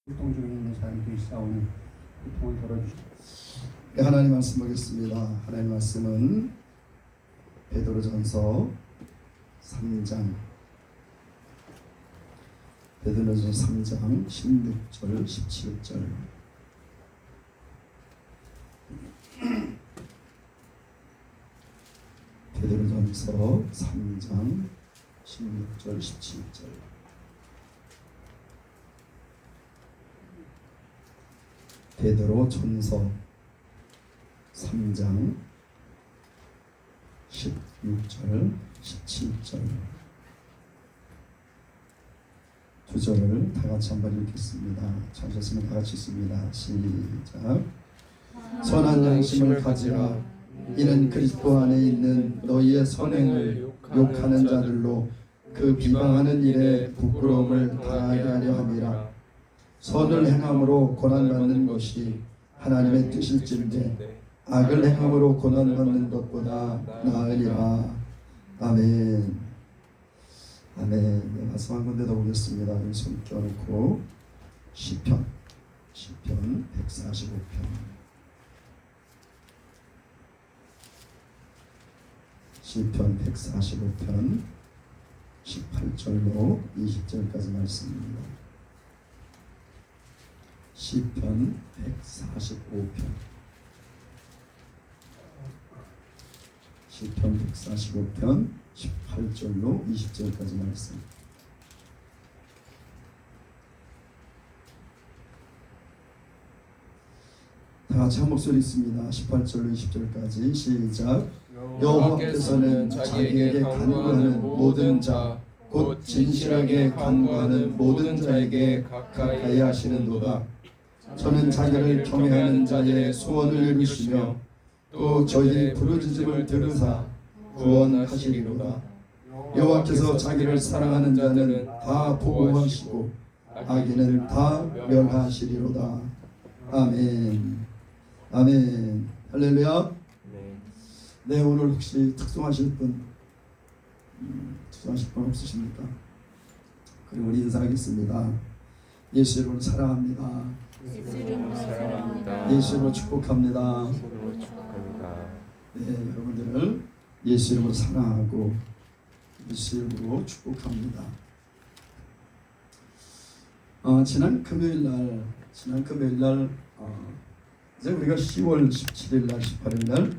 고통 중에 있는 사람들이 싸우는 고통을 덜어주시고. 네, 하나님 말씀 보겠습니다. 하나님 말씀은 베드로전서 3장 16절 17절. 베드로전서 3장 16절 17절. 베드로전서 3장 16절 17절 두 절을 다 같이 한번 읽겠습니다. 찾으셨으면 다 같이 읽습니다. 시작. 선한 양심을 가지라. 이는 그리스도 안에 있는 너희의 선행을 욕하는 자들로 그 비방하는 일에 부끄러움을 당하게 하려 함이라. 선을 행함으로 고난받는 것이 하나님의 뜻일진데 악을 행함으로 고난받는 것보다 나으리라. 아멘. 아멘. 네, 말씀 한 군데 더 보겠습니다. 손 껴놓고 시편 145편 시편 145편 18절로 20절까지 말씀입니다. 시편 145편 시편 145편 18절로 20절까지 말씀. 다 같이 한 목소리 있습니다. 18절로 20절까지 시작. 여호와께서는 자기에게 간구하는 모든 자 곧 진실하게 간구하는 모든 자에게 가까이 하시는도다. 저는 자기를 경외하는 자의 소원을 이루시며 또 저희의 부르짖음을 들으사 구원하시리로다. 여호와께서 자기를 사랑하는 자는 다 보호하시고 악인은 다 멸하시리로다. 아멘. 아멘. 할렐루야. 네, 오늘 혹시 특송하실 분 없으십니까? 그럼 우리 인사하겠습니다. 예수 이름으로 사랑합니다. 예수 이름으로 축복합니다. 네, 여러분들을 예수 이름으로 사랑하고 예수 이름으로 축복합니다. 지난 금요일 날 이제 우리가 10월 17일 날 18일 날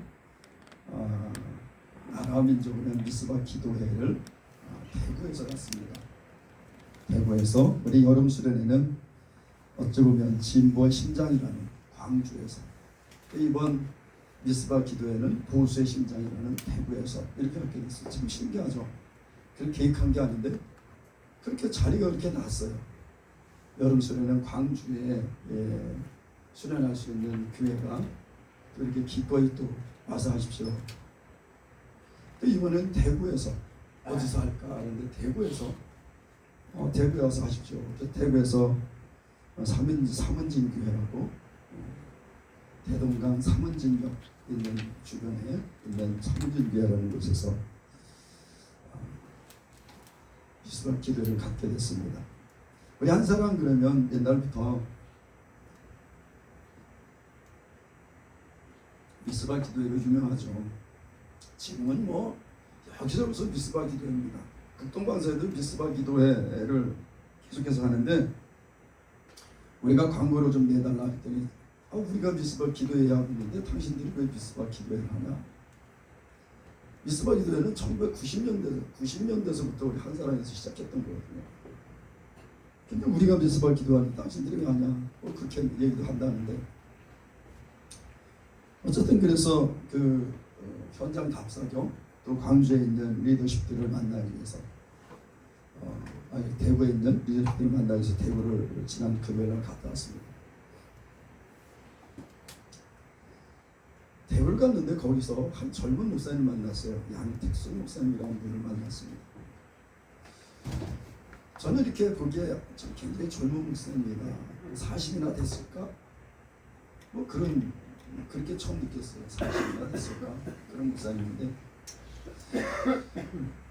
나라와 민족의 미스바 기도회를 대구에서 갔습니다. 대구에서 우리 여름 수련회는 어찌 보면 진보의 심장이라는 광주에서, 이번 미스바 기도회는 보수의 심장이라는 대구에서 이렇게 하게 됐어요. 지금 신기하죠? 그렇게 계획한 게 아닌데 그렇게 자리가 그렇게 났어요. 여름 수련회는 광주에 수련할 수 있는 교회가 또 이렇게 기꺼이 또 와서 하십시오. 또 이번엔 대구에서 어디서 할까 하는데 대구에서 와서 하십시오. 대구에서 삼은진 교회라고 대동강 삼은진역 있는 주변에 있는 삼은진 교회라는 곳에서 미스바 기도를 갖게 됐습니다. 우리 한 사람 그러면 옛날부터 미스바 기도회로 유명하죠. 지금은 뭐 여기저기서 미스바 기도회입니다. 극동방사에도 미스바 기도회를 계속해서 하는데 우리가 광고로 좀 내달라 했더니 우리가 미스바 기도회 하고 있는데 당신들이 왜 미스바 기도회를 하냐. 미스바 기도회는 1990년대서부터 우리 한사람에서 시작했던 거거든요. 근데 우리가 미스바 기도하는데 당신들이 왜 하냐 그렇게 얘기도 한다는데 어쨌든 그래서 그 현장 답사경 또 광주에 있는 리더십들을 만나기 위해서 대구에 있는 리더십들을 만나기 위해서 대구를 지난 금요일날 갔다 왔습니다. 대구를 갔는데 거기서 한 젊은 목사님 만났어요. 양택수 목사님이라는 분을 만났습니다. 저는 이렇게 보기에 참 굉장히 젊은 목사님이다. 40이나 됐을까? 그렇게 처음 느꼈어요. 40이나 됐을까? 그런 목사님인데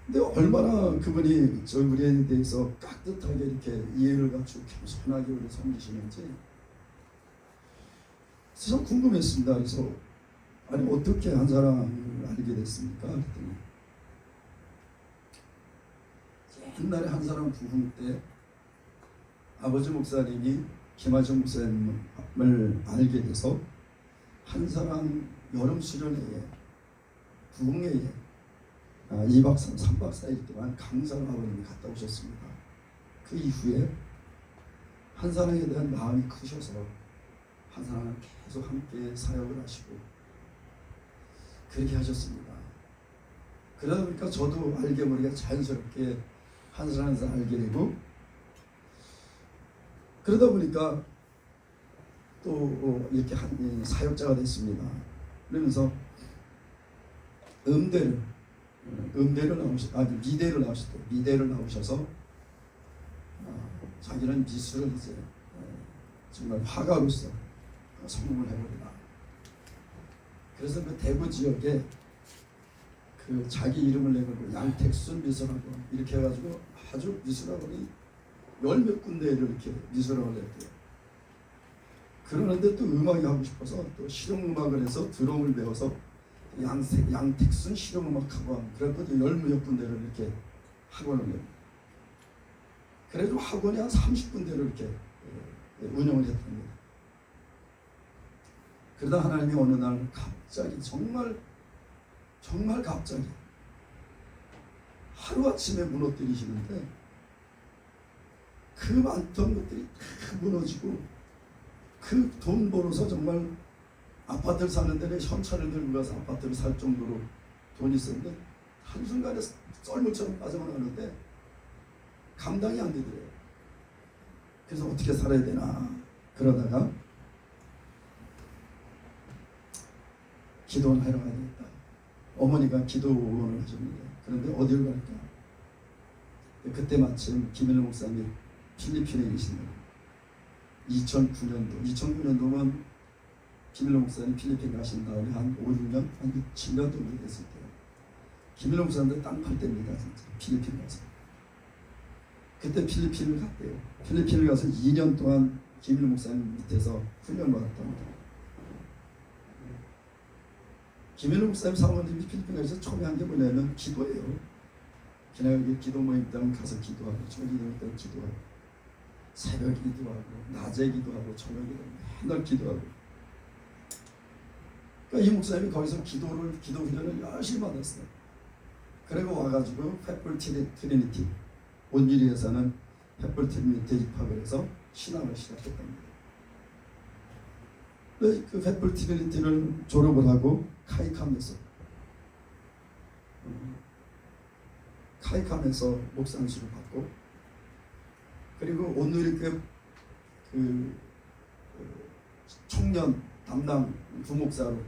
근데 얼마나 그분이 저희 우리에 대해서 깍듯하게 이렇게 이해를 갖추고 겸손하게 우리 섬기시는지 참 궁금했습니다. 그래서 아니 어떻게 한 사람을 알게 됐습니까? 그랬더니 옛날에 한 사람 부흥 때 아버지 목사님이 김하정 목사님을 알게 돼서 한 사람 여름 수련회에 부흥회에 2박 3박 4일 동안 강사를 아버님이 갔다 오셨습니다. 그 이후에 한 사람에 대한 마음이 크셔서 한 사람은 계속 함께 사역을 하시고 그렇게 하셨습니다. 그러다 보니까 저도 알게 모르게 자연스럽게 한 사람에서 알게 되고 그러다 보니까 또 이렇게 한 사역자가 됐습니다. 그러면서 미대를 나오셨대요. 미대를 나오셔서 자기는 미술을 이제 정말 화가로서 성공을 해버리다. 그래서 그 대구 지역에 그 자기 이름을 내걸고 양택순 미술학원 이렇게 해가지고 아주 미술학원이 열 몇 군데를 이렇게 미술학원을 했대요. 그러는데 또 음악이 하고 싶어서 또 실용음악을 해서 드럼을 배워서 양택순 실용음악학원 그래서 열 몇 군데를 이렇게 학원을 해요. 그래도 학원이 한 30군데를 이렇게 운영을 했답니다. 그러다 하나님이 어느 날 갑자기 정말 갑자기 하루아침에 무너뜨리시는데 그 많던 것들이 다 무너지고 그 돈 벌어서 정말 아파트를 사는 데는 현찰을 들고 가서 아파트를 살 정도로 돈이 있었는데 한순간에 썰물처럼 빠져나가는데 감당이 안 되더래요. 그래서 어떻게 살아야 되나 그러다가 기도를 하러 가야 되겠다. 어머니가 기도원을 하셨는데 그런데 어디를 갈까? 그때 마침 김일로 목사님이 필리핀에 계시네요. 2009년도면 김일로 목사님 필리핀 가신 다음에 한 5, 6년, 한 7년 정도 됐을 때요. 김일로 목사님들 땅 팔 때입니다. 진짜 필리핀 가서. 그때 필리핀을 갔대요. 필리핀을 가서 2년 동안 김일로 목사님 밑에서 훈련을 받았답니다. 김일로 목사님 사모님이 필리핀 가서 처음에 한 게 뭐냐면 기도예요. 그냥 여기 기도 모임 때는 가서 기도하고 저기 모임 때는 기도하고 새벽에 기도하고 낮에 기도하고 저녁에 기도하고 맨날 기도하고 그러니까 이 목사님이 거기서 기도 훈련을 열심히 받았어요. 그리고 와가지고 횃불 트리니티 온유리에서는 횃불 트리니티 입학을 해서 신앙을 시작했답니다. 그 횃불 트리니티를 졸업을 하고 카이캄에서 목사 안수를 받고 그리고 온누리교회 그 청년 담당 부목사로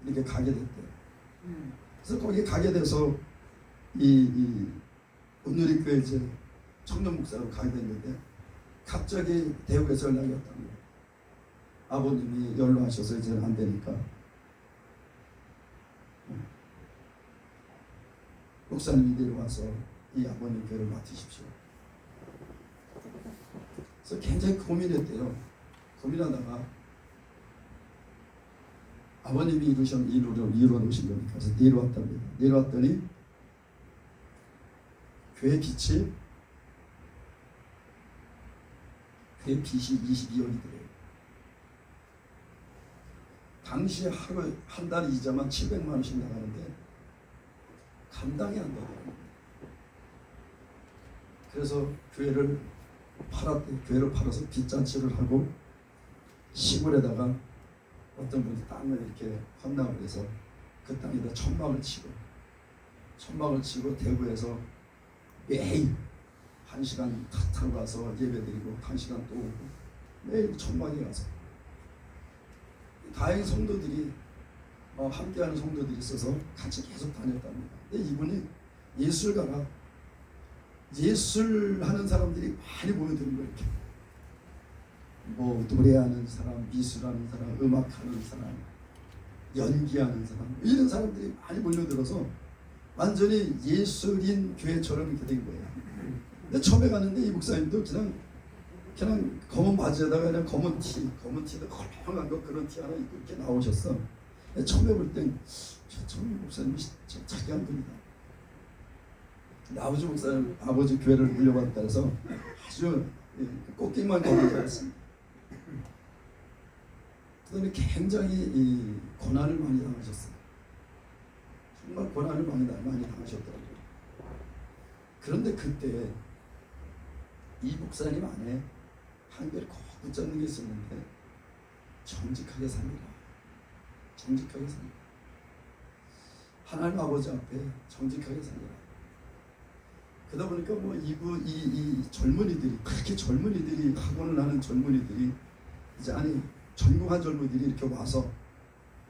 이렇게 가게 됐대요. 그래서 거기 가게 돼서 이 온누리교회 이제 청년 목사로 가게 됐는데 갑자기 대구에서 연락이 왔답니다. 아버님이 연로하셔서 이제는 안 되니까 목사님이 내려와서 이 아버님 교회를 맡으십시오. 그래서 굉장히 고민했대요. 고민하다가 아버님이 이루어 놓으신 거니까 그래서 내려왔답니다. 내려왔더니 교회 빛이 22억이더래요. 당시에 하루 한 달 이자만 700만 원씩 나가는데 감당이 안 되더라고요. 그래서 교회를 팔았대. 교회를 팔아서 빚잔치를 하고 시골에다가 어떤 분이 땅을 이렇게 헌납을 해서 그 땅에다 천막을 치고 대구에서 매일 1시간 타고 가서 예배드리고 1시간 또 오고 매일 천막에 가서 다행히 성도들이 함께하는 성도들이 있어서 같이 계속 다녔답니다. 근데 이분이 예술가라 예술하는 사람들이 많이 모여드는 거예요. 이렇게 뭐 노래하는 사람, 미술하는 사람, 음악하는 사람, 연기하는 사람 이런 사람들이 많이 몰려들어서 완전히 예술인 교회처럼 이렇게 된 거예요. 근데 처음에 갔는데 이 목사님도 그냥 검은 바지에다가 그냥 검은 티도 헐렁한 거 그런 티 하나 입고 이렇게 나오셨어. 처음에 볼 땐 저 목사님이 자기 한 분이다. 아버지 목사님 아버지 교회를 물려받았다 해서 아주 꽃길만 걸은 줄 알았습니다. 그다음에 굉장히 이 고난을 많이 당하셨어요. 정말 고난을 많이 당하셨더라고요. 그런데 그때 이 목사님 안에 한결 꼭 붙잡는 게 있었는데 정직하게 삽니다. 정직하게 삽니다. 하나님 아버지 앞에 정직하게 삽니다. 그러다 보니까 뭐 이 젊은이들이 그렇게 젊은이들이 학원을 하는 젊은이들이 이제 아니 전공한 젊은이들이 이렇게 와서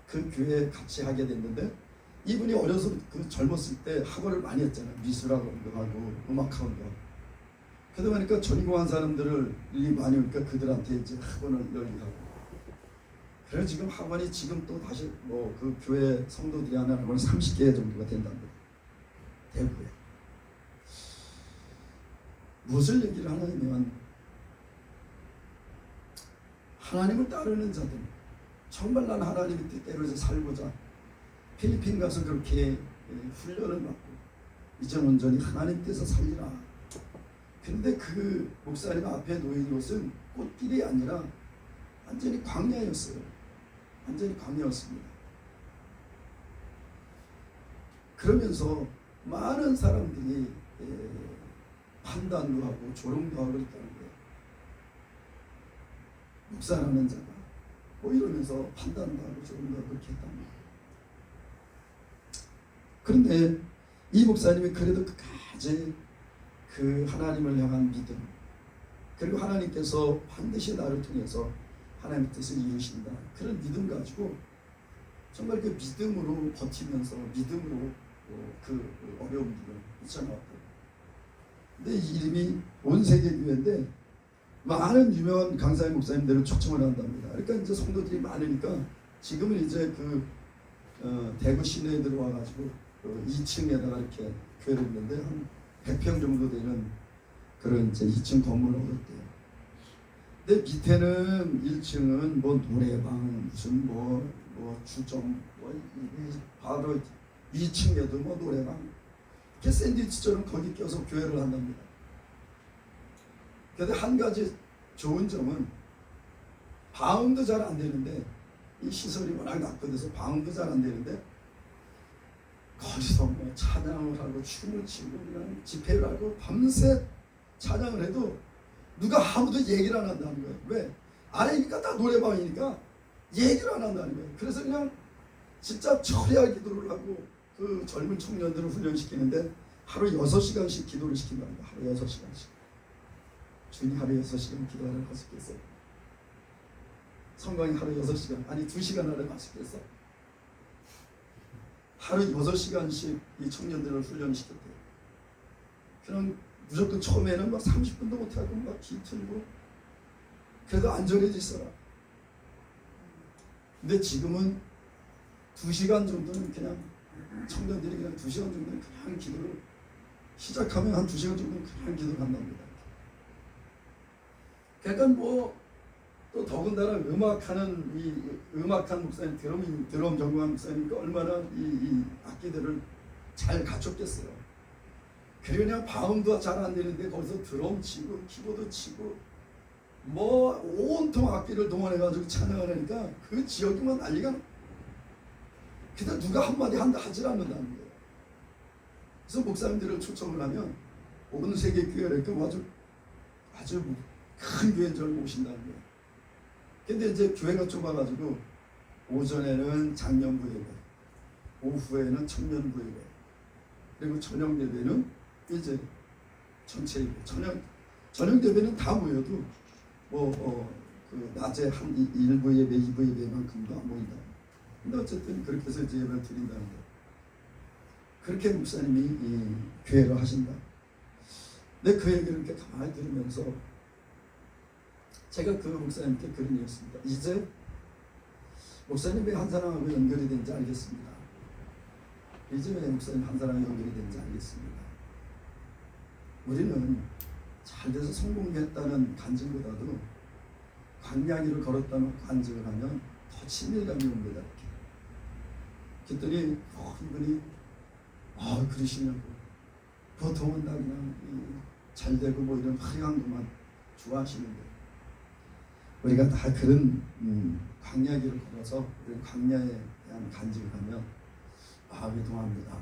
그 교회에 같이 하게 됐는데 이분이 어려서 그 젊었을 때 학원을 많이 했잖아요. 미술학원도 하고 음악학원도 하고. 그러다 보니까 전공한 사람들이 많이 오니까 그들한테 이제 학원을 열리고. 그래서 지금 학원이 지금 또 다시 뭐 그 교회 성도들이 하는 학원 30개 정도가 된답니다. 대구에. 무엇을 얘기를 하냐면 하나님을 따르는 자들, 정말 난 하나님의 뜻대로 살고자 필리핀 가서 그렇게 훈련을 받고 이전 온전히 하나님 뜻에서 살리라. 근데 그 목사님 앞에 놓인 것은 꽃길이 아니라 완전히 광야였어요. 완전히 광야였습니다. 그러면서 많은 사람들이 판단도 하고 조롱도 하고 있다는 거예요. 목사라는 자가 뭐 이러면서 판단도 하고 조롱도 하고 그렇게 했단 말이에요. 그런데 이 목사님이 그래도 끝까지 그 하나님을 향한 믿음, 그리고 하나님께서 반드시 나를 통해서 하나님의 뜻을 이루신다, 그런 믿음 가지고 정말 그 믿음으로 버티면서 믿음으로 그 어려운 길을 헤쳐나왔다. 근데 이 이름이 온세계교회인데 많은 유명한 강사의 목사님들을 초청을 한답니다. 그러니까 이제 성도들이 많으니까 지금은 이제 그 대구 시내에 들어와가지고 2층에다가 이렇게 교회를 했는데 한 100평 정도 되는 그런 이제 2층 건물을 얻었대요. 근데 밑에는 1층은 뭐 노래방, 무슨 뭐 주점, 바로 2층에도 뭐 노래방, 이렇게 샌드위치처럼 거기 껴서 교회를 한답니다. 그런데 한 가지 좋은 점은 방음도 잘 안 되는데, 이 시설이 워낙 낙후돼서 방음도 잘 안 되는데 거기서 뭐 찬양을 하고 춤을 추고 그냥 집회를 하고 밤새 찬양을 해도 누가 아무도 얘기를 안 한다는 거예요. 왜? 아래니까 다 노래방이니까 얘기를 안 한다는 거예요. 그래서 그냥 진짜 철야 기도를 하고 그 젊은 청년들을 훈련시키는데 하루 6시간씩 기도를 시킨답니다. 하루 6시간씩. 주인이 하루 6시간 기도하라고 하셨겠어요? 성광이 하루 6시간, 아니 2시간 하라고 하셨겠어? 하루 6시간씩 이 청년들을 훈련시켰대요. 그냥 무조건 처음에는 막 30분도 못하고 막 기틀고 그래도 안전해지더라. 근데 지금은 2시간 정도는 그냥 청년들이 그냥 2시간 정도는 그냥 기도를 시작하면 한 2시간 정도는 그냥 기도를 한답니다. 그러니까 뭐 또 더군다나 음악하는 이 음악한 목사님, 드럼 전공한 목사님이 얼마나 이 악기들을 잘 갖췄겠어요. 그리고 그냥 방음도 잘 안 되는데 거기서 드럼 치고 키보드 치고 뭐 온통 악기를 동원해가지고 찬양을 하니까 그 지역이면 난리가. 근데 누가 한마디 하질 않는다는 거예요. 그래서 목사님들을 초청을 하면 온 세계 교회를 아주 큰 교회인 줄 모신다는 거예요. 근데 이제 교회가 좁아가지고 오전에는 장년부 예배, 오후에는 청년부 예배, 그리고 저녁 예배는 이제 전체 예배. 저녁 예배는 다 모여도 그 낮에 한 1부 예배, 2부 예배만큼도 안 모인다. 근데 어쨌든 그렇게 해서 이제 예배를 드린다는 거예요. 그렇게 목사님이 이 교회를 하신다. 근데 그 얘기를 이렇게 가만히 들으면서 제가 그 목사님께 그런 얘기했습니다. 이제 목사님 왜 한 사람하고 연결이 된지 알겠습니다. 이제 왜 목사님 한 사람이 연결이 되는지 알겠습니다. 우리는 잘 돼서 성공했다는 간증보다도 광야길을 걸었다는 간증을 하면 더 친밀감이 옵니다. 그랬더니 이분이 그러시냐고, 보통은 다 그냥 잘 되고 뭐 이런 화려한 것만 좋아하시는데, 우리가 다 그런 광야길을 걸어서 우리 광야에 대한 간증을 하면 회동합니다.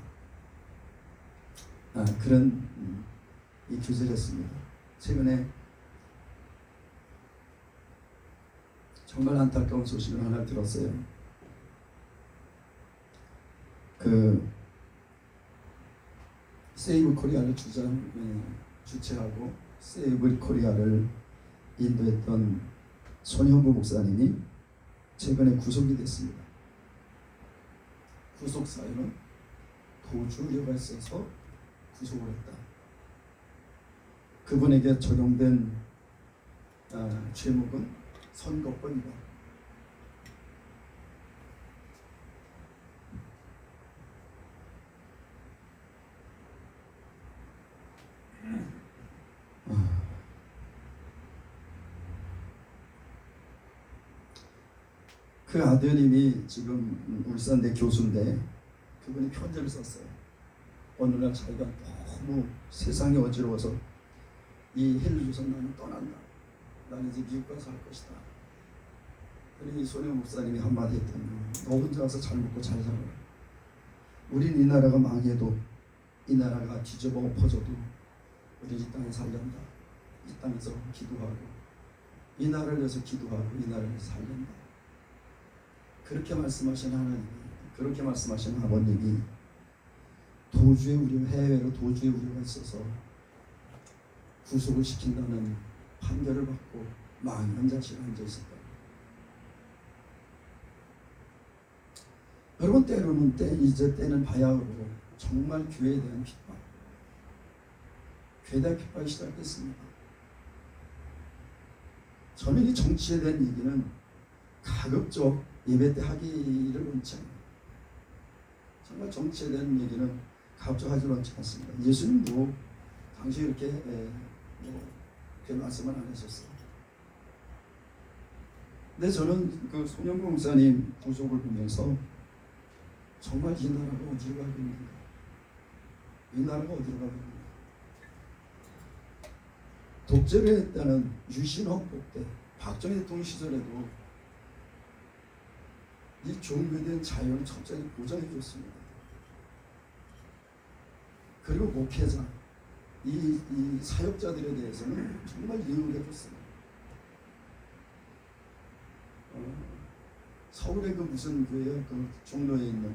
그런 이 교제를 했습니다. 최근에 정말 안타까운 소식을 하나 들었어요. 세이브 코리아를 주최하고 세이브 코리아를 인도했던 손현부 목사님이 최근에 구속이 됐습니다. 구속 사유는 도주 우려가 있어서 구속을 했다. 그분에게 적용된 죄목은 선거법이다. 그 아드님이 지금 울산대 교수인데 그분이 편지를 썼어요. 어느 날 자기가 너무 세상이 어지러워서 이 헬조선 나는 떠난다. 나는 이제 미국 가서 할 것이다. 그러니 손영 목사님이 한마디 했더니 너 혼자 와서 잘 먹고 잘 살아라. 우린 이 나라가 망해도 이 나라가 뒤집어 엎어져도 우리 이 땅에 살련다. 이 땅에서 기도하고 이 나라를 위해서 기도하고 이 나라를 위해서 살련다. 그렇게 말씀하신 하나님이, 그렇게 말씀하신 아버님이 도주의 우려, 해외로 도주의 우려가 있어서 구속을 시킨다는 판결을 받고 망한 자식이 앉아 있었다. 여러분, 때로는 이제 때는 바야흐로 정말 교회에 대한 핍박, 교회에 대한 핍박이 시작됐습니다. 저는 이 정치에 대한 얘기는 가급적 예배 때 하기를 원치 않아요. 정말 정치에 대한 얘기는 가급적 하지 원치 않습니다. 예수님도 당시 이렇게 그렇게 말씀을 안 하셨어요. 근데 저는 그 손영구 목사님 구속을 보면서 정말 이 나라가 어디로 가고 있는가, 이 나라가 어디로 가고 있는가. 독재를 했다는 유신헌법 때 박정희 대통령 시절에도 이 종교에 대한 자유를 철저히 보장해 줬습니다. 그리고 목회자, 이 사역자들에 대해서는 정말 이해를 해줬습니다. 서울의 그 무슨 교회요? 그 종로에 있는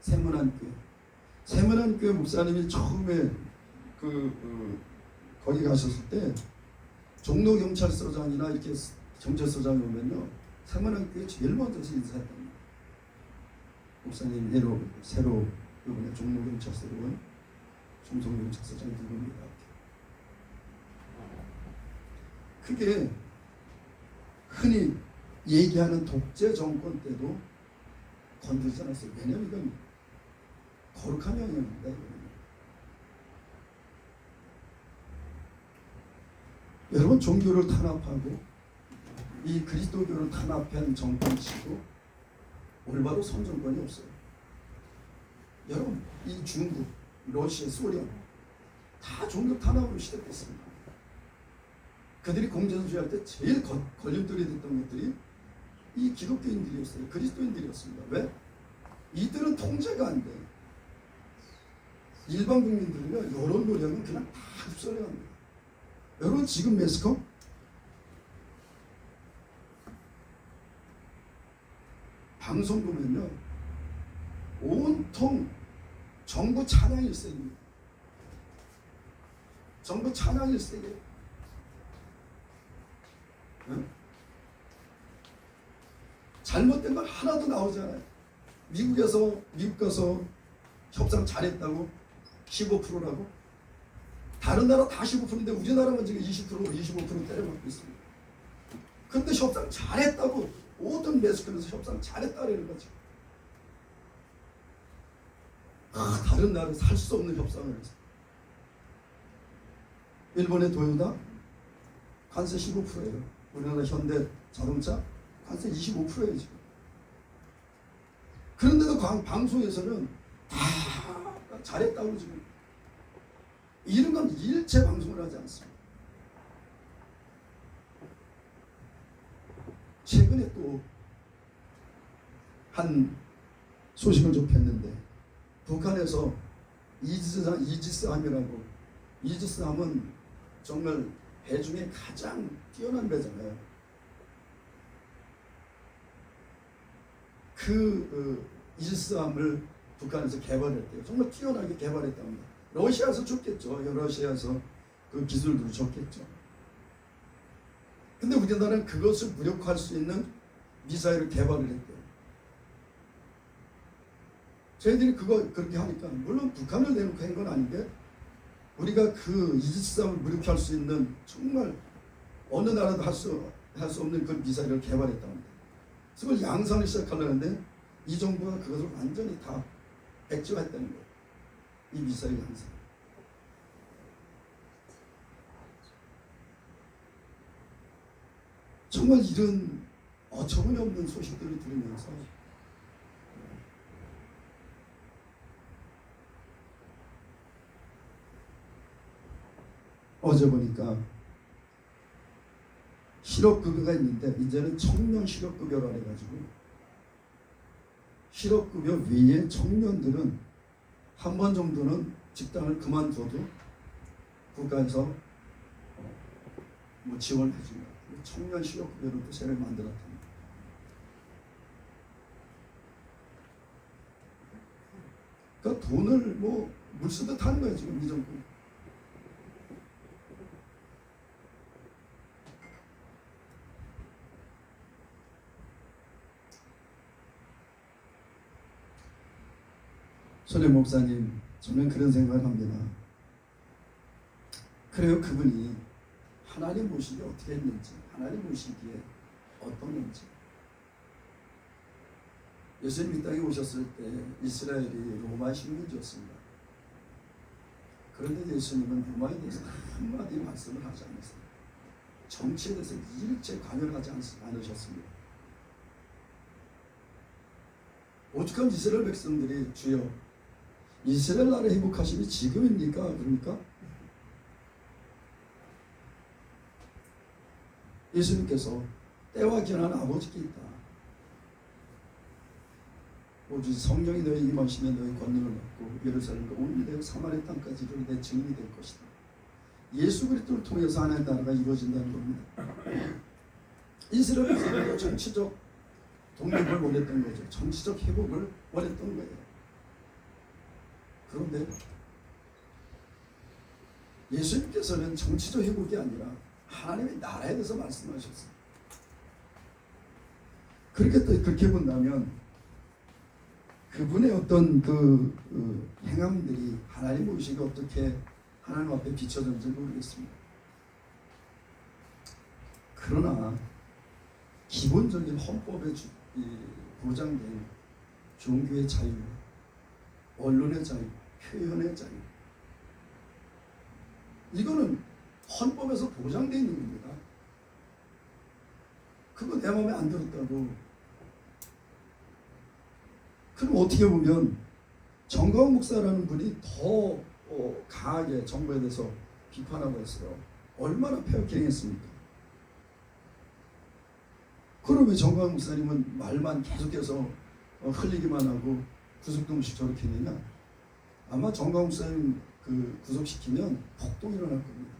세문안교회. 세문안교회 목사님이 처음에 거기 가셨을 때 종로 경찰서장이나 이렇게 경찰서장이 오면요, 세문안교회 제일 먼저 인사했답니다. 목사님 새로 이번에 종로 경찰서로 온 종성 경찰서장 누굽니다. 그게 흔히 얘기하는 독재 정권 때도 건들지 않았어요. 왜냐하면 이건 거룩한 영역입니다. 여러분, 종교를 탄압하고 이 그리스도교를 탄압한 정권치고 올바로 선 정권이 없어요. 여러분, 이 중국, 러시아, 소련 다 종교 탄압으로 시작됐습니다. 그들이 공산주의할 때 제일 걸림돌이 됐던 것들이 이 기독교인들이었어요. 그리스도인들이었습니다. 왜? 이들은 통제가 안 돼요. 일반 국민들은요, 여론 노력은 그냥 다 흡수해 갑니다. 여러분, 지금 메스커 방송 보면요, 온통 정부 찬양 일색입니다. 정부 찬양 일색이에요. 응? 잘못된 건 하나도 나오지 않아요. 미국 가서 협상 잘했다고 15%라고? 다른 나라 다 15%인데 우리나라만 지금 20%, 25% 때려맞고 있습니다. 근데 협상 잘했다고 모든 매스컴에서 협상 잘했다 그러는 거죠. 다른 나라에 살 수 없는 협상을 했어요. 일본의 도요타 관세 15%예요. 우리나라 현대 자동차 관세 25%예요 지금. 그런데도 방송에서는 다 잘했다고 지금 이런 건 일체 방송을 하지 않습니다. 최근에 또 한 소식을 접했는데 북한에서 이지스함이라고, 이지스함은 정말 배 중에 가장 뛰어난 배잖아요. 이지스함을 북한에서 개발했대요. 정말 뛰어나게 개발했답니다. 러시아에서 줬겠죠. 러시아에서 그 기술들을 줬겠죠. 근데 우리나라는 그것을 무력화할 수 있는 미사일을 개발을 했대요. 저희들이 그렇게 하니까, 물론 북한을 내놓고 한 건 아닌데 우리가 그 이지스함을 무력화할 수 있는 정말 어느 나라도 할 수 없는 그 미사일을 개발했다고 합니다. 그걸 양산을 시작하려는데 이 정부가 그것을 완전히 다 백지화했다는 거예요. 이 미사일 양산. 정말 이런 어처구니 없는 소식들을 들으면서 어제 보니까 실업급여가 있는데 이제는 청년 실업급여라 해가지고 실업급여 외에 청년들은 한 번 정도는 직장을 그만둬도 국가에서 지원해 준다. 청년 실업급여로 또 새로 만들었답니다. 그러니까 돈을 물 쓰듯 하는 거예요 지금 이 정부. 손해 목사님, 저는 그런 생각을 합니다. 그래요, 그분이 하나님 모시기에 어떻게 했는지, 하나님 모시기에 어떤지. 예수님 이 땅에 오셨을 때 이스라엘이 로마 식민지였습니다. 그런데 예수님은 로마에 대해서 한마디 말씀을 하지 않았어요. 정치에 대해서 일체 관여를 하지 않으셨습니다. 오죽한 이스라엘 백성들이 주여 이스라엘 나라 회복하심이 지금입니까? 그러니까 예수님께서 때와 기한한 아버지께 있다. 오직 성령이 너희 임하시면 너희 권능을 받고 예루살렘과 온 유대와 사마리아 땅까지 이르러 내 증인이 될 것이다. 예수 그리스도를 통해서 하나님의 나라가 이루어진다는 겁니다. 이스라엘은 정치적 독립을 원했던 거죠. 정치적 회복을 원했던 거예요. 그런데 예수님께서는 정치적 회복이 아니라 하나님의 나라에 대해서 말씀하셨어요. 그렇게 본다면 그분의 어떤 행함들이 하나님 의식이 어떻게 하나님 앞에 비춰졌는지 모르겠습니다. 그러나 기본적인 헌법에 보장된 종교의 자유, 언론의 자유, 표현의 자유, 이거는 헌법에서 보장되어 있는 겁니다. 그거 내 마음에 안 들었다고. 그럼 어떻게 보면 정광훈 목사라는 분이 더 강하게 정부에 대해서 비판하고 했어요. 얼마나 폐역히 행했습니까? 그럼 왜 정광훈 목사님은 말만 계속해서 흘리기만 하고 구속도 없이 저렇게 했느냐? 아마 정광훈 목사님 구속시키면 폭동이 일어날 겁니다.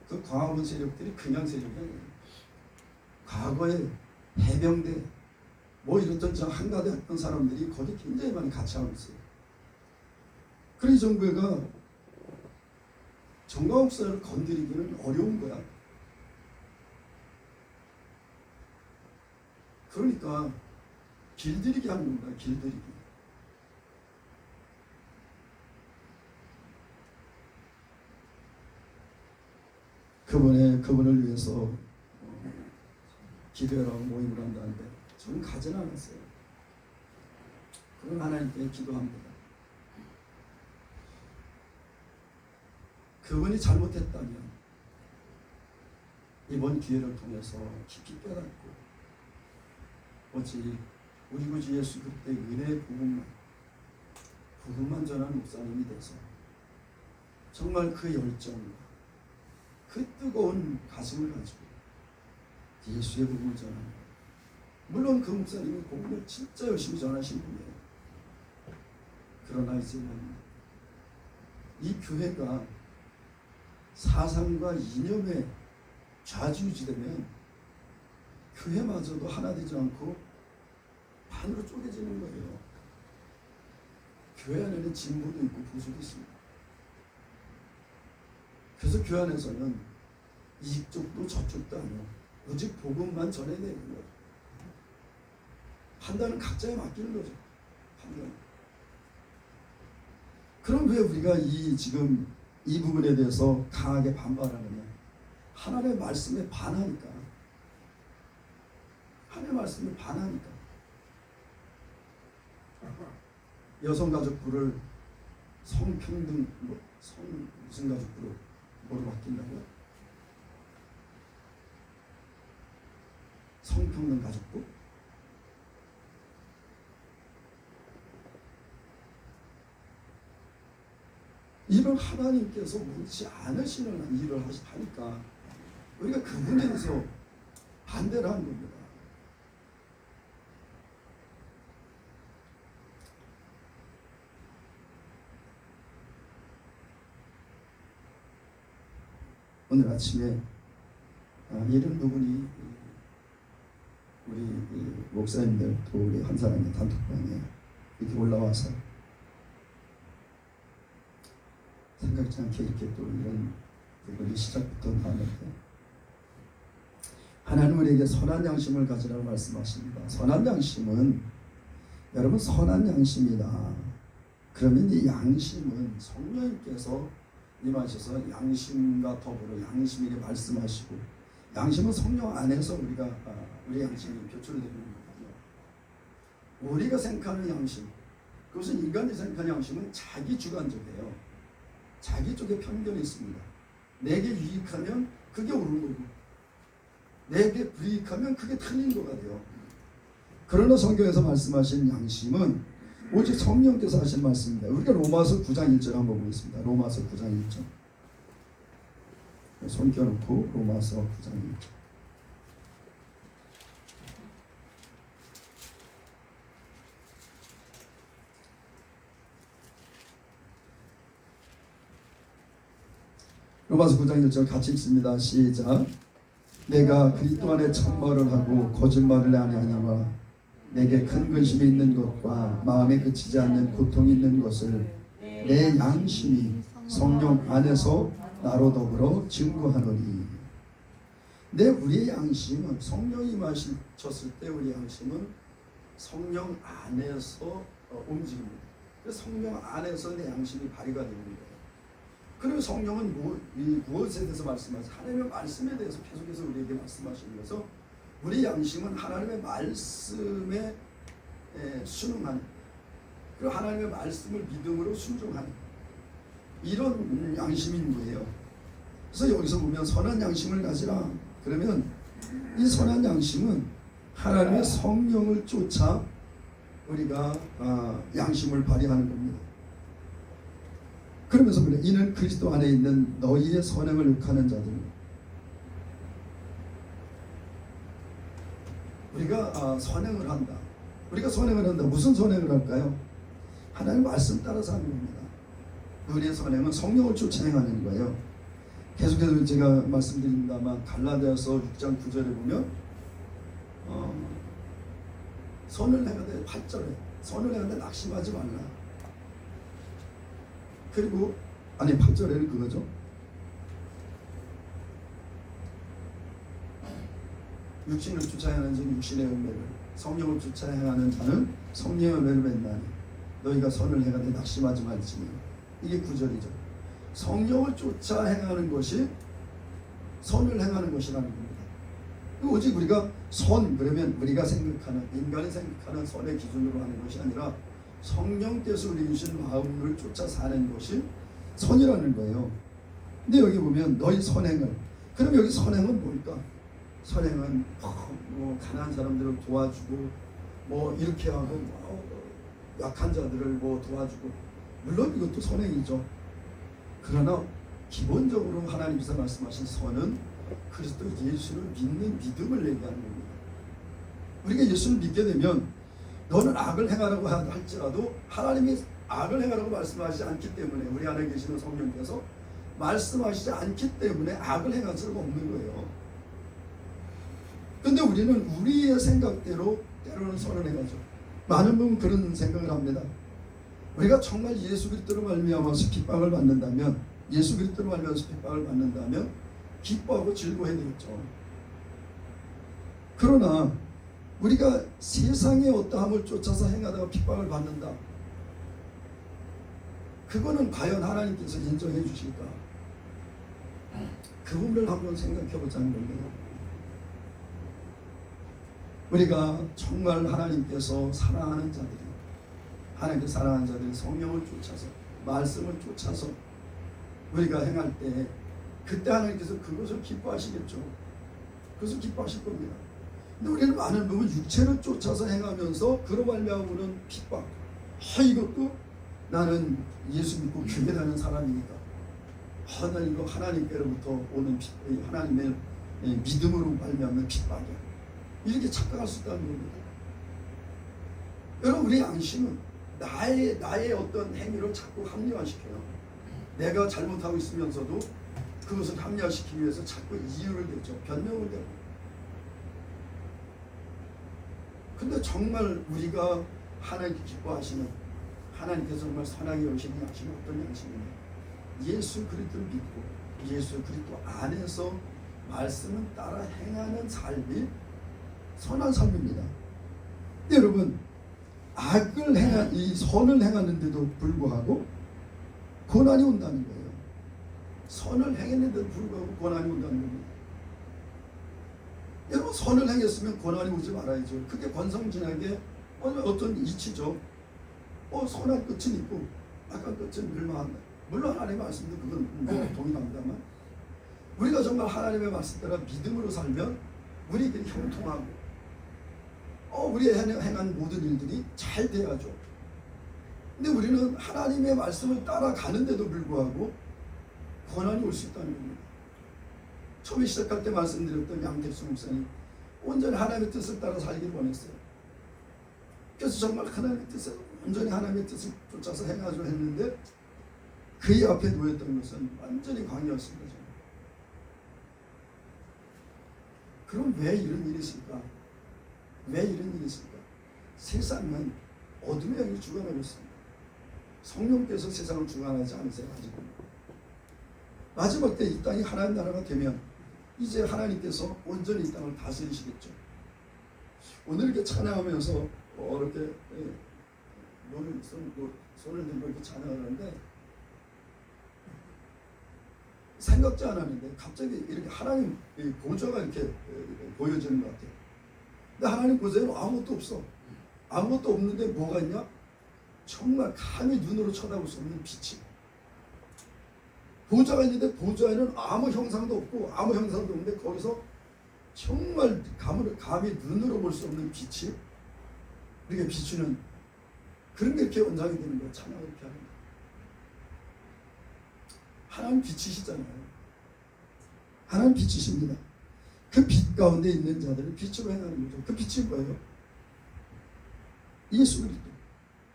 그 광화문 세력들이 그냥 세력이 아니에요. 과거에 해병대 이랬던 한가대 했던 사람들이 거기 굉장히 많이 같이 하고 있어요. 그래 정부가 정광훈 목사를 건드리기는 어려운 거야. 그러니까 길들이기 하는 겁니다. 길들이기. 그분을 위해서 기도하라고 모임을 한다는데 저는 가진 않았어요. 그건 하나님께 기도합니다. 그분이 잘못했다면 이번 기회를 통해서 깊이 깨닫고 오직 우리 구주 예수 그리스도의 은혜의 복음만 전하는 목사님이 돼서 정말 그 열정과 그 뜨거운 가슴을 가지고 예수의 복음을 전하는 거예요. 물론 그 목사님이 복음을 진짜 열심히 전하신 분이에요. 그러나 이제는 이 교회가 사상과 이념에 좌지우지되면 교회마저도 하나 되지 않고 반으로 쪼개지는 거예요. 교회 안에는 진보도 있고 보수도 있습니다. 그래서 교회 안에서는 이쪽도 저쪽도 아니고 오직 복음만 전해내는 거예요. 판단은 각자에 맡기는 거죠. 판단. 그럼 왜 우리가 지금 이 부분에 대해서 강하게 반발하느냐? 하나님의 말씀에 반하니까. 하나님의 말씀에 반하니까. 여성가족부를 성평등, 무슨 가족부로 뭐로 바뀐다고요? 성평등 가족부? 이런 하나님께서 옳지 않으시는 일을 하니까 우리가 그분에 대해서 반대를 하는 겁니다. 오늘 아침에 이런 부분이 우리 목사님들 또 우리 한 사람의 단톡방에 이렇게 올라와서 생각지 않게 이렇게 또 이런 부분이 시작부터 나왔는데 하나님 우리에게 선한 양심을 가지라고 말씀하십니다. 선한 양심은 여러분 선한 양심이다. 그러면 이 양심은 성령님께서 임하셔서 양심과 더불어 양심에게 말씀하시고 양심은 성령 안에서 우리 양심이 표출되는 거거든요. 우리가 생각하는 양심, 그것은 인간이 생각하는 양심은 자기 주관적이에요. 자기 쪽에 편견이 있습니다. 내게 유익하면 그게 옳은 거고 내게 불이익하면 그게 틀린 거가 돼요. 그러나 성경에서 말씀하신 양심은 오직 성령께서 하신 말씀입니다. 우리가 로마서 9장 1절 한번 보겠습니다. 로마서 9장 1절. 손 껴놓고 로마서 9장 1절. 로마서 9장 1절 같이 읽습니다. 시작. 내가 그리스도 안에 참말을 하고 거짓말을 아니하니와 내게 큰 근심이 있는 것과 마음에 그치지 않는 고통이 있는 것을 내 양심이 성령 안에서 나로 더불어 증거하노니. 우리의 양심은 성령이 임하셨을 때 우리 양심은 성령 안에서 움직입니다. 그래서 성령 안에서 내 양심이 발휘가 되는 거예요. 그리고 성령은 무엇에 대해서 말씀하세요? 하나님의 말씀에 대해서 계속해서 우리에게 말씀하시는 것은 우리 양심은 하나님의 말씀에 순응하는, 그리고 하나님의 말씀을 믿음으로 순종하는 이런 양심인 거예요. 그래서 여기서 보면 선한 양심을 가지라. 그러면 이 선한 양심은 하나님의 성령을 쫓아 우리가 양심을 발휘하는 겁니다. 그러면서 그래, 이는 그리스도 안에 있는 너희의 선행을 욕하는 자들. 우리가 선행을 한다. 우리가 선행을 한다. 무슨 선행을 할까요? 하나님 말씀 따라서 하는 겁니다. 우리의 선행은 성령을 쫓아 행하는 거예요. 계속해서 제가 말씀드립니다만 갈라디아서 6장 9절에 보면 선을 행하되 8절에 선을 행하되 낙심하지 말라. 그리고 8절에는 그거죠. 육신을 쫓아 행하는 자는 육신의 열매를, 성령을 쫓아 행하는 자는 성령의 열매를 맺나니 너희가 선을 행하되 낙심하지 말지니. 이게 9절이죠. 성령을 쫓아 행하는 것이 선을 행하는 것이라는 겁니다. 오직 우리가 그러면 우리가 생각하는, 인간이 생각하는 선의 기준으로 하는 것이 아니라 성령께서 우리 주신 마음을 쫓아 사는 것이 선이라는 거예요. 근데 여기 보면 너희 선행을, 그럼 여기 선행은 뭘까? 선행은 뭐 가난한 사람들을 도와주고 뭐 이렇게 하고 약한 자들을 뭐 도와주고, 물론 이것도 선행이죠. 그러나 기본적으로 하나님께서 말씀하신 선은 그리스도 예수를 믿는 믿음을 얘기하는 겁니다. 우리가 예수를 믿게 되면 너는 악을 행하라고 할지라도 하나님이 악을 행하라고 말씀하시지 않기 때문에, 우리 안에 계시는 성령께서 말씀하시지 않기 때문에 악을 행할 수가 없는 거예요. 근데 우리는 우리의 생각대로 때로는 선을 행하죠. 많은 분은 그런 생각을 합니다. 우리가 정말 예수 그리스도로 말미암아서 핍박을 받는다면, 예수 그리스도로 말미암아서 핍박을 받는다면 기뻐하고 즐거워해야 되겠죠. 그러나 우리가 세상의 어떠함을 쫓아서 행하다가 핍박을 받는다, 그거는 과연 하나님께서 인정해 주실까? 그 부분을 한번 생각해 보자는 겁니다. 우리가 정말 하나님께서 사랑하는 자들이, 하나님께서 사랑하는 자들이 성령을 쫓아서, 말씀을 쫓아서 우리가 행할 때, 그때 하나님께서 그것을 기뻐하시겠죠. 그것을 기뻐하실 겁니다. 근데 우리는 많은 부분 육체를 쫓아서 행하면서 그로 말미암는 핍박, 이것도 나는 예수 믿고 교회 다니는 사람이니까, 나는 이거 하나님께로부터 오는 하나님의 믿음으로 말미암는 핍박이야, 이렇게 착각할 수 있다는 겁니다. 여러분, 우리 양심은 나의 어떤 행위를 자꾸 합리화시켜요. 내가 잘못하고 있으면서도 그것을 합리화시키기 위해서 자꾸 이유를 대죠. 변명을 대고. 근데 정말 우리가 하나님께 기뻐하시는, 하나님께서 정말 선하게 여기시는 양심은 어떤 양심이냐? 예수 그리스도를 믿고 예수 그리스도 안에서 말씀을 따라 행하는 삶이 선한 삶입니다. 근데 여러분, 악을 행한, 이 선을 행하는데도 불구하고 고난이 온다는 거예요. 선을 행했는데도 불구하고 고난이 온다는 겁니다. 여러분, 선을 행했으면 고난이 오지 말아야죠. 그게 권성진에게 어떤 이치죠. 선한 끝은 있고 악한 끝은 멸망한다. 물론 하나님의 말씀도 그건 동일합니다만, 우리가 정말 하나님의 말씀 따라 믿음으로 살면 우리에게 형통하고 우리 행한 모든 일들이 잘 돼야죠. 근데 우리는 하나님의 말씀을 따라가는데도 불구하고 고난이 올 수 있다는 겁니다. 처음에 시작할 때 말씀드렸던 양택수 목사님, 온전히 하나님의 뜻을 따라 살기를 원했어요. 그래서 정말 하나님의 뜻을, 온전히 하나님의 뜻을 쫓아서 행하려 했는데 그의 앞에 놓였던 것은 완전히 광야였습니다. 그럼 왜 이런 일이 있을까? 왜 이런 일이 있을까? 세상은 어둠의 영이 주관하고 있습니다. 성령께서 세상을 주관하지 않으세요. 아직은. 마지막 때 이 땅이 하나님 나라가 되면 이제 하나님께서 온전히 이 땅을 다스리시겠죠. 오늘 이렇게 찬양하면서 이렇게 손을 들고 이렇게 찬양을 하는데, 생각지 않았는데 갑자기 이렇게 하나님 보좌가 이렇게 보여지는 것 같아요. 근데 하나님 보좌에는 아무것도 없어. 아무것도 없는데 뭐가 있냐? 정말 감히 눈으로 쳐다볼 수 없는 빛이. 보좌가 있는데 보좌에는 아무 형상도 없고 아무 형상도 없는데 거기서 정말 감히 눈으로 볼 수 없는 빛이 이렇게 비추는, 그런 게 이렇게 원장이 되는 거예요. 찬양을 이렇게 하는 거예요. 하나님 빛이시잖아요. 하나님 빛이십니다. 그 빛 가운데 있는 자들을 빛으로 행하는 거죠. 그 빛이 뭐예요? 예수 그리스도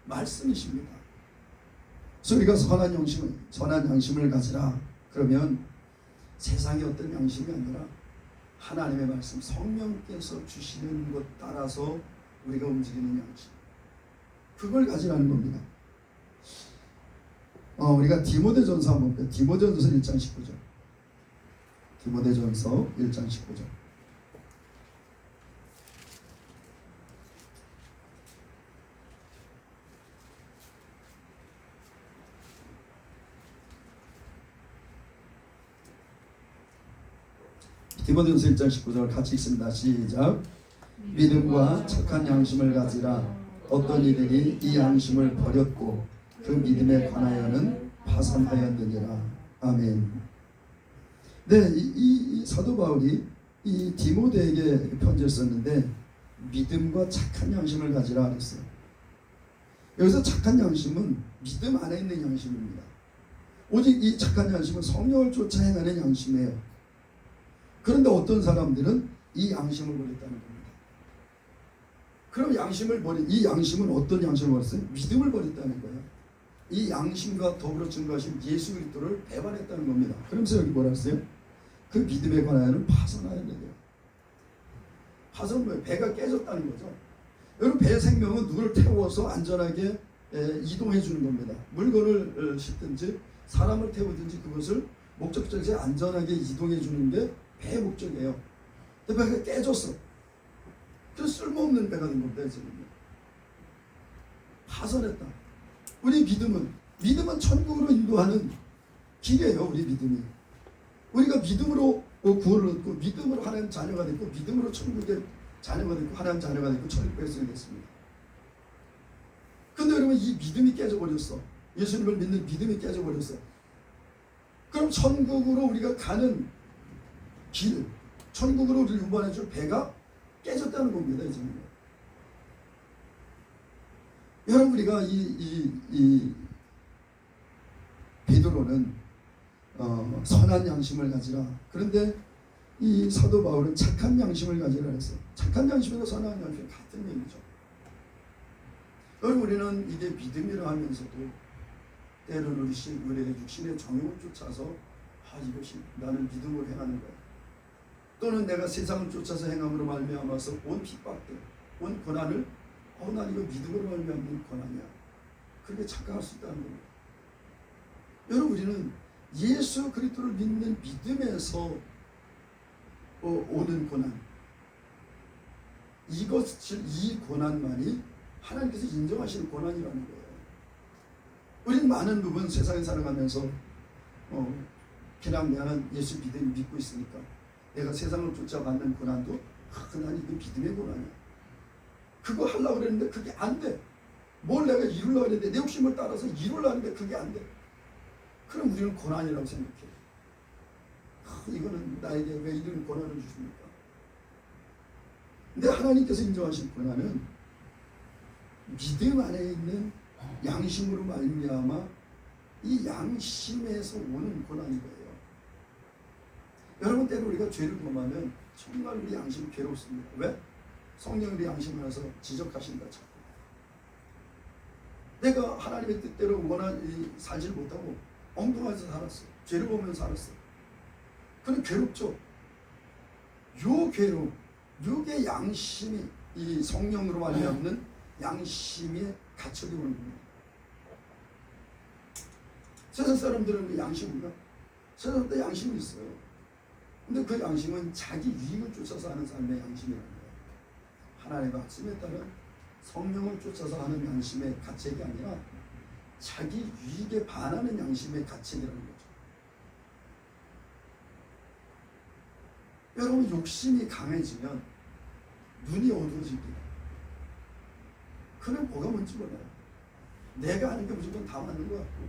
말씀이십니다. 그래서 우리가 선한 양심을 가지라. 그러면 세상의 어떤 양심이 아니라 하나님의 말씀, 성령께서 주시는 것 따라서 우리가 움직이는 양심, 그걸 가지라는 겁니다. 우리가 디모데전서 한번 볼게요. 디모데전서 1장 19절. 디모데전서 1장 19절. 디모데전서 1장 19절 같이 읽습니다. 시작. 믿음과 착한 양심을 가지라. 어떤 이들이 이 양심을 버렸고 그 믿음에 관하여는 파산하였느니라. 아멘. 네, 이 사도 바울이 이 디모데에게 편지를 썼는데 믿음과 착한 양심을 가지라 그랬어요. 여기서 착한 양심은 믿음 안에 있는 양심입니다. 오직 이 착한 양심은 성령을 쫓아 행하는 양심이에요. 그런데 어떤 사람들은 이 양심을 버렸다는 겁니다. 그럼 이 양심은 어떤 양심을 버렸어요? 믿음을 버렸다는 거예요. 이 양심과 더불어 증거하신 예수 그리스도를 배반했다는 겁니다. 그러면서 여기 뭐라 했어요? 그 믿음에 관하여는 파선하였는데요. 파선은 뭐예요? 배가 깨졌다는 거죠. 여러분, 배의 생명은 누구를 태워서 안전하게 이동해 주는 겁니다. 물건을 싣든지 사람을 태우든지 그것을 목적지에 안전하게 이동해 주는 게 배의 목적이에요. 근데 배가 깨졌어. 그 쓸모없는 배가 된 겁니다. 지금 파선했다. 우리 믿음은 천국으로 인도하는 길이에요. 우리 믿음이. 우리가 믿음으로 구원을 얻고 믿음으로 하나님 자녀가 됐고 믿음으로 천국의 자녀가 됐고 하나님 자녀가 됐고 천국 백성이 됐습니다. 근데 여러분, 이 믿음이 깨져버렸어. 예수님을 믿는 믿음이 깨져버렸어. 그럼 천국으로 우리가 가는 길, 천국으로 우리를 운반해줄 배가 깨졌다는 겁니다. 이제. 여러분, 우리가 이 베드로는 선한 양심을 가지라. 그런데 이 사도 바울은 착한 양심을 가지라 했어요. 착한 양심과 선한 양심은 같은 얘기죠. 여러분, 우리는 이게 믿음이라 하면서도 때로는 우리의 육신의 정욕을 쫓아서 이것이 나는 믿음으로 행하는 거야. 또는 내가 세상을 쫓아서 행함으로 말미암아서 온 핍박들, 온 고난을 난 이거 믿음으로 말미암는 고난이야. 그렇게 착각할 수 있다는 겁니다. 여러분, 우리는 예수 그리스도를 믿는 믿음에서 오는 고난, 이 고난만이 하나님께서 인정하시는 고난이라는 거예요. 우리는 많은 부분 세상에 살아가면서 그냥 나는 예수 믿고 있으니까 내가 세상을 쫓아받는 고난도 난 이거 믿음의 고난이야. 그거 하려고 그랬는데 그게 안 돼. 뭘 내가 이루려고 했는데 내 욕심을 따라서 이루려고 하는데 그게 안 돼. 그럼 우리는 고난이라고 생각해. 이거는 나에게 왜 이런 고난을 주십니까? 근데 하나님께서 인정하신 고난은 믿음 안에 있는 양심으로 말미암아 이 양심에서 오는 고난인 거예요. 여러분, 때로 우리가 죄를 범하면 정말 우리 양심이 괴롭습니다. 왜? 성령이 우리 양심 안에서 지적하신다. 자꾸. 내가 하나님의 뜻대로 살지 못하고 엉뚱해서 살았어. 죄를 보면서 살았어. 그건 괴롭죠. 요 괴로움, 요게 양심이 이 성령으로 말미암는 양심의 가책이 오는 겁니다. 세상 사람들은 양심인가? 세상 사람들 양심이 있어요. 근데 그 양심은 자기 유익을 쫓아서 하는 삶의 양심이라는 거예요. 하나님의 말씀에 따른 성령을 쫓아서 하는 양심의 가책이 아니라 자기 유익에 반하는 양심의 가책이라는 거죠. 여러분, 욕심이 강해지면 눈이 어두워집니다. 그는 뭐가 뭔지 몰라요. 내가 하는 게 무조건 다 맞는 것 같고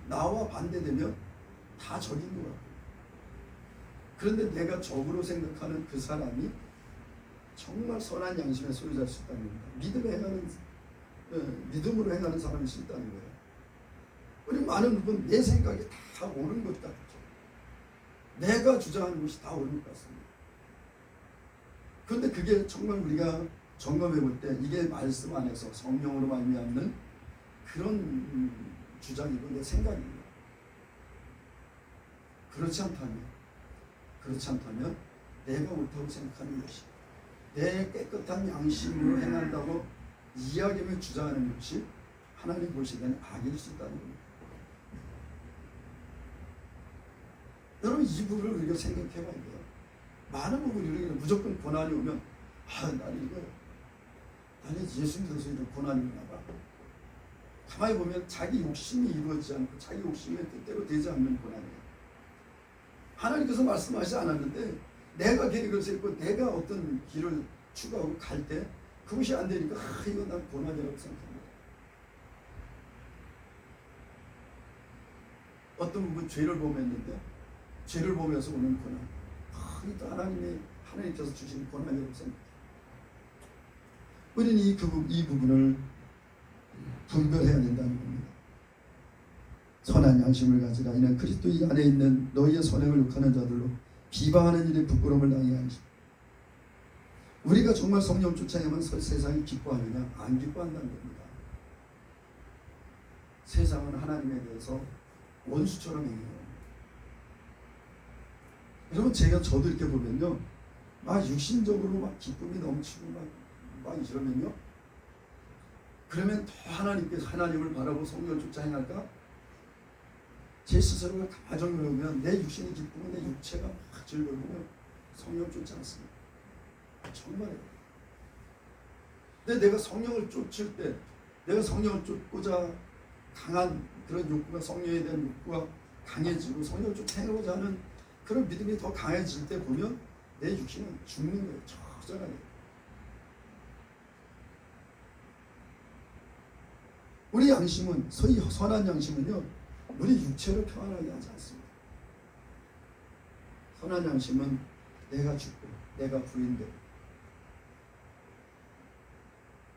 나와 반대되면 다 적인 것 같고, 그런데 내가 적으로 생각하는 그 사람이 정말 선한 양심의 소유자일 수 있다는 겁니다. 믿음으로 행하는 사람일 수 있다는 거예요. 우리 많은 부분 내 생각이 다 옳은 것 같죠. 내가 주장하는 것이 다 옳은 것 같습니다. 그런데 그게 정말 우리가 점검해 볼 때 이게 말씀 안에서 성령으로 말미암는 그런 주장이고 내 생각입니다. 그렇지 않다면 내가 옳다고 생각하는 것이, 내 깨끗한 양심으로 행한다고 이야기하며 주장하는 것이 하나님 보시기에는 악일 수 있다는 겁니다. 여러분, 이 부분을 우리가 생각해 봐야 돼요. 많은 부분이 우리가 무조건 고난이 오면 나는 예수 믿어서 이런 고난이 오나 봐. 가만히 보면 자기 욕심이 이루어지지 않고 자기 욕심의 뜻대로 되지 않는 고난이에요. 하나님께서 말씀하시지 않았는데 내가 계획을 세우고 내가 어떤 길을 추구하고 갈 때 그것이 안 되니까 이건 난 고난이라고 생각합니다. 어떤 부분 죄를 범했는데 죄를 보면서 오는 고난, 이또 하나님께서 주신 고난이라고 생각합니다. 우리는 이 부분을 분별해야 된다는 겁니다. 선한 양심을 가지라. 이는 그리스도 이 안에 있는 너희의 선행을 욕하는 자들로 비방하는 일에 부끄러움을 당해 하시오. 우리가 정말 성령 쫓아야만 세상이 기뻐하느냐? 안 기뻐한다는 겁니다. 세상은 하나님에 대해서 원수처럼 행해요. 여러분, 저도 이렇게 보면요, 막 육신적으로 막 기쁨이 넘치고 막 이러면요, 그러면 더 하나님을 바라고 성령을 쫓아 행할까? 제 스스로가 가정을 보면 내 육신이 기쁘고 내 육체가 막 즐거우면 성령을 쫓지 않습니다. 정말이에요. 근데 내가 성령을 쫓을 때, 내가 성령을 쫓고자 강한 그런 욕구가, 성령에 대한 욕구가 강해지고 성령을 쫓아 행하고자 하는 그런 믿음이 더 강해질 때 보면 내 육신은 죽는 거예요. 처절하게. 우리 양심은, 소위 선한 양심은요, 우리 육체를 평안하게 하지 않습니다. 선한 양심은 내가 죽고 내가 부인되고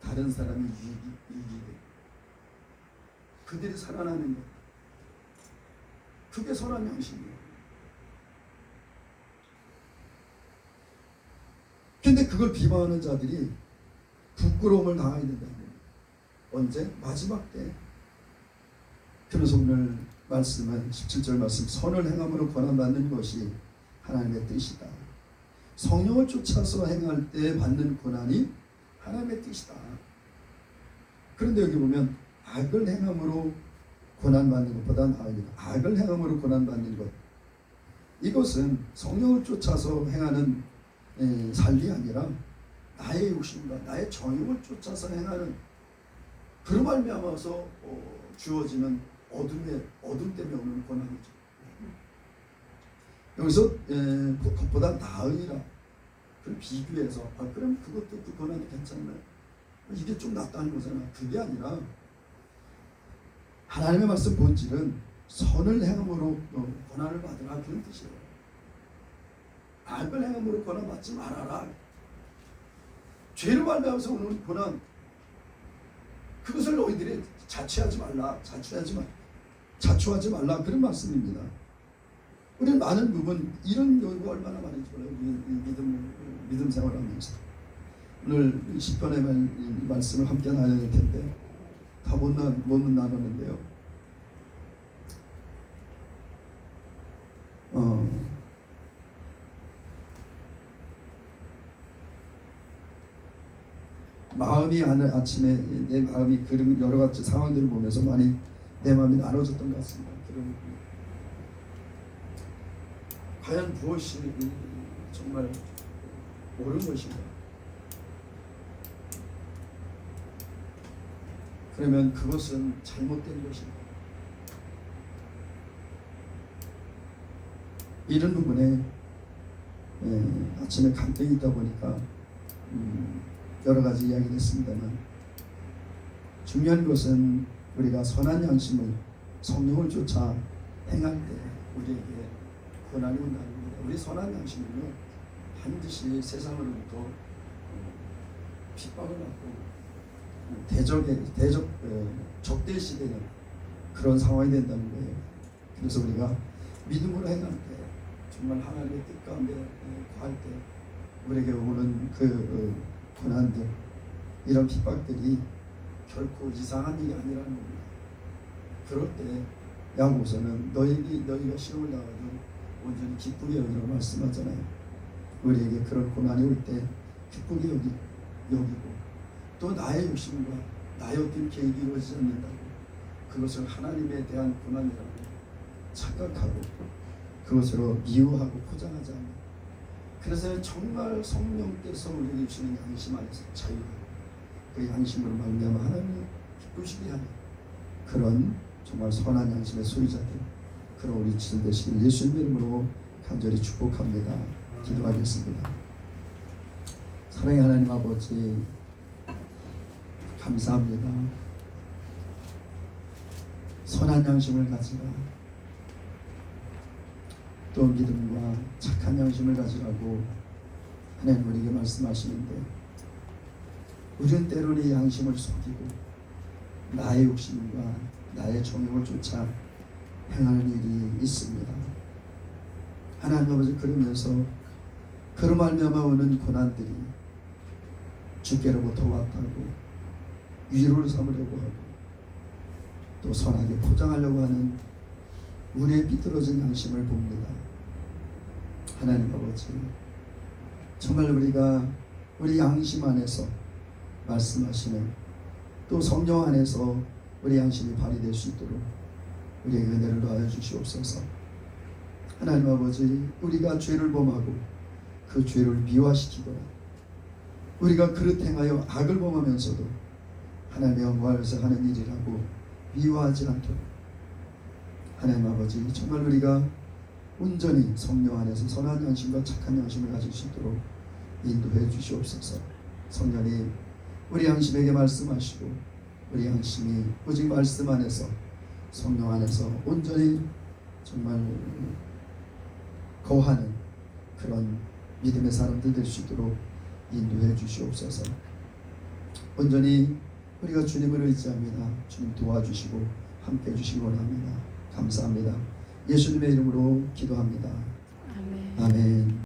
다른 사람이 유익이 되고 그들이 살아나는 것, 그게 선한 양심이에요. 근데 그걸 비방하는 자들이 부끄러움을 당하게 된다는 거예요. 언제? 마지막 때. 그래서 오늘 말씀은 17절 말씀, 선을 행함으로 권한받는 것이 하나님의 뜻이다. 성령을 쫓아서 행할 때 받는 고난이 하나님의 뜻이다. 그런데 여기 보면 악을 행함으로 고난받는 것보다 나으니까, 악을 행함으로 고난받는 것, 이것은 성령을 쫓아서 행하는 삶이 아니라 나의 욕심과 나의 정욕을 쫓아서 행하는, 그로 말미암아서 주어지는 어둠 때문에 오는 고난이죠. 여기서 그것보다 나으리라, 그걸 비교해서 그럼 그것도 그 고난이 괜찮나요? 이게 좀 낫다는 거잖아. 그게 아니라 하나님의 말씀 본질은 선을 행함으로 고난을 받으라, 그런 뜻이에요. 악을 행함으로 고난 받지 말아라. 죄를 말미암아서 오는 고난, 그것을 너희들이 자초하지 말라, 그런 말씀입니다. 우리는 많은 부분 이런 요구가 얼마나 많은지 몰라요. 믿음 생활하면서 오늘 10번의 말씀을 함께 나눠야 될 텐데 다 못 나눴는데요. 마음이 아침에 내 마음이 그런 여러 가지 상황들을 보면서 많이 내 마음이 나눠졌던 것 같습니다. 과연 무엇이 정말 옳은 것인가? 그러면 그것은 잘못된 것인가? 이런 부분에 아침에 갈등이 있다 보니까 여러 가지 이야기를 했습니다만, 중요한 것은 우리가 선한 양심을, 성령을 쫓아 행할 때 우리에게 고난이 온다는 겁니다. 우리 선한 양심은요, 반드시 세상으로부터 핍박을 받고 적대시되는 그런 상황이 된다는 거예요. 그래서 우리가 믿음으로 행할 때, 정말 하나님의 뜻 가운데 구할 때 우리에게 오는 그 고난들, 이런 핍박들이 결코 이상한 일이 아니라는 겁니다. 그럴 때 야고보서는 너희가 시험을 당하도 온전히 기쁘게 여기라고 말씀하잖아요. 우리에게 그런 고난이 올 때 기쁘게 여기고, 또 나의 욕심과 나의 어떤 계획이 이루어지지 않는다고 그것을 하나님에 대한 고난이라고 착각하고 그것으로 미워하고 포장하지 않는, 그래서 정말 성령께서 우리에게 주시는 양심 안에서 자유하고 그 양심으로 말미암아 하나님을 기쁘시게 하는 그런 정말 선한 양심의 소유자들, 그런 우리 지들 되시길 예수님의 이름으로 간절히 축복합니다. 기도하겠습니다. 사랑의 하나님 아버지, 감사합니다. 선한 양심을 가지라. 또 믿음과 착한 양심을 가지라고 하나님 우리에게 말씀하시는데, 우리는 때로는 이 양심을 속이고 나의 욕심과 나의 정욕을 쫓아 행하는 일이 있습니다. 하나님 아버지, 그러면서 그로 말미암아 오는 고난들이 주께로부터 왔다고 위로를 삼으려고 하고 또 선하게 포장하려고 하는 우리의 삐뚤어진 양심을 봅니다. 하나님 아버지, 정말 우리가 우리 양심 안에서 말씀하시는, 또 성령 안에서 우리 양심이 발휘될 수 있도록 우리에게 은혜를 더하여 주시옵소서. 하나님 아버지, 우리가 죄를 범하고 그 죄를 미화시키거나 우리가 그릇 행하여 악을 범하면서도 하나님의 영광을 위해서 하는 일이라고 미화하지 않도록 하나님 아버지, 정말 우리가 온전히 성령 안에서 선한 양심과 착한 양심을 가질 수 있도록 인도해 주시옵소서. 성령님, 우리 양심에게 말씀하시고 우리 양심이 오직 말씀 안에서 성령 안에서 온전히 정말 거하는 그런 믿음의 사람들 될 수 있도록 인도해 주시옵소서. 온전히 우리가 주님을 의지합니다. 주님 도와주시고 함께 해주시기 원합니다. 감사합니다. 예수님의 이름으로 기도합니다. 아멘. 아멘.